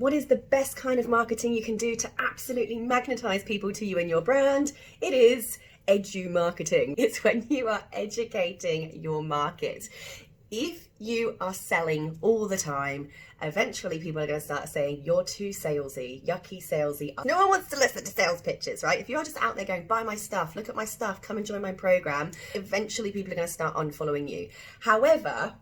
What is the best kind of marketing you can do to absolutely magnetize people to you and your brand? It is Edu-Marketing. It's when you are educating your market. If you are selling all the time, eventually people are going to start saying, you're too salesy, yucky salesy. No one wants to listen to sales pitches, right? If you're just out there going, buy my stuff, look at my stuff, come and join my program, eventually people are going to start unfollowing you. However,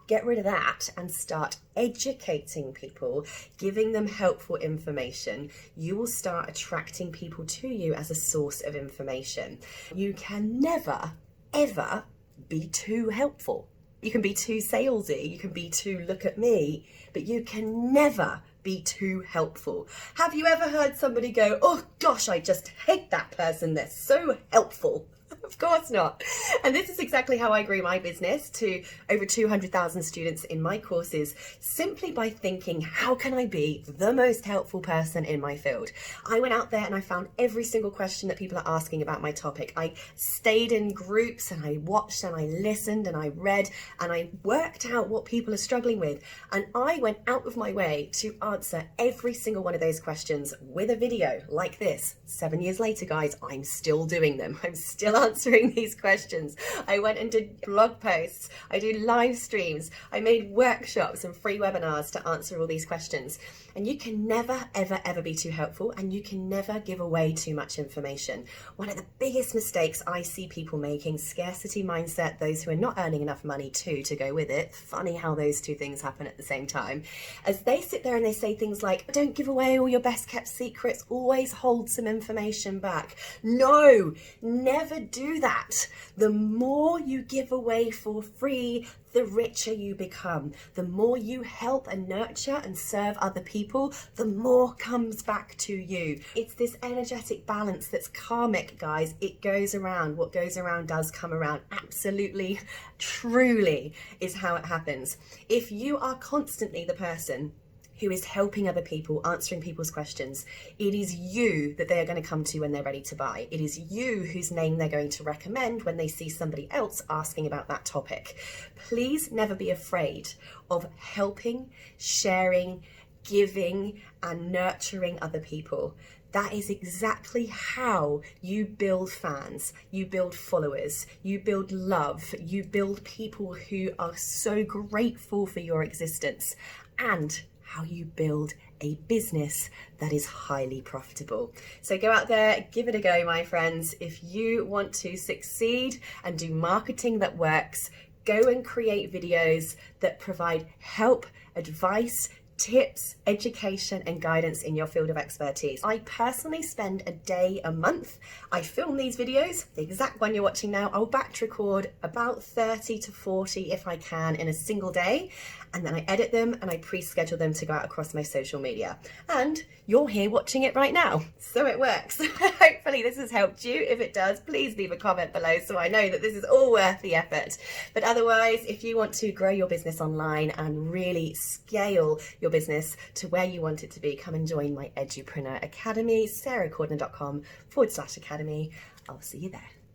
get rid of that and start educating people, giving them helpful information. You will start attracting people to you as a source of information. You can never, ever be too helpful. You can be too salesy, you can be too look at me, but you can never be too helpful. Have you ever heard somebody go, oh gosh, I just hate that person, they're so helpful? Of course not. And this is exactly how I grew my business to over 200,000 students in my courses, simply by thinking, how can I be the most helpful person in my field? I went out there and I found every single question that people are asking about my topic. I stayed in groups and I watched and I listened and I read and I worked out what people are struggling with. And I went out of my way to answer every single one of those questions with a video like this. 7 years later, guys, I'm still doing them. I'm still answering these questions. I went and did blog posts, I do live streams, I made workshops and free webinars to answer all these questions. And you can never, ever, ever be too helpful, and you can never give away too much information. One of the biggest mistakes I see people making, scarcity mindset, those who are not earning enough money too to go with it. Funny how those two things happen at the same time. As they sit there and they say things like, don't give away all your best kept secrets, always hold some information back. No, never do that. The more you give away for free, the richer you become. The more you help and nurture and serve other people, the more comes back to you. It's this energetic balance that's karmic, guys. It goes around. What goes around does come around. Absolutely, truly is how it happens. If you are constantly the person who is helping other people, answering people's questions, it is you that they are going to come to when they're ready to buy. It is you whose name they're going to recommend when they see somebody else asking about that topic. Please never be afraid of helping, sharing, giving, and nurturing other people. That is exactly how you build fans, you build followers, you build love, you build people who are so grateful for your existence, and how you build a business that is highly profitable. So go out there, give it a go, my friends. If you want to succeed and do marketing that works, go and create videos that provide help, advice, tips, education, and guidance in your field of expertise. I personally spend a day a month. I film these videos, the exact one you're watching now. I'll batch record about 30 to 40 if I can in a single day, and then I edit them and I pre-schedule them to go out across my social media. And you're here watching it right now, so it works. Hopefully this has helped you. If it does, please leave a comment below so I know that this is all worth the effort. But otherwise, if you want to grow your business online and really scale your business to where you want it to be, come and join my Edupreneur Academy, sarahcordner.com/academy. I'll see you there.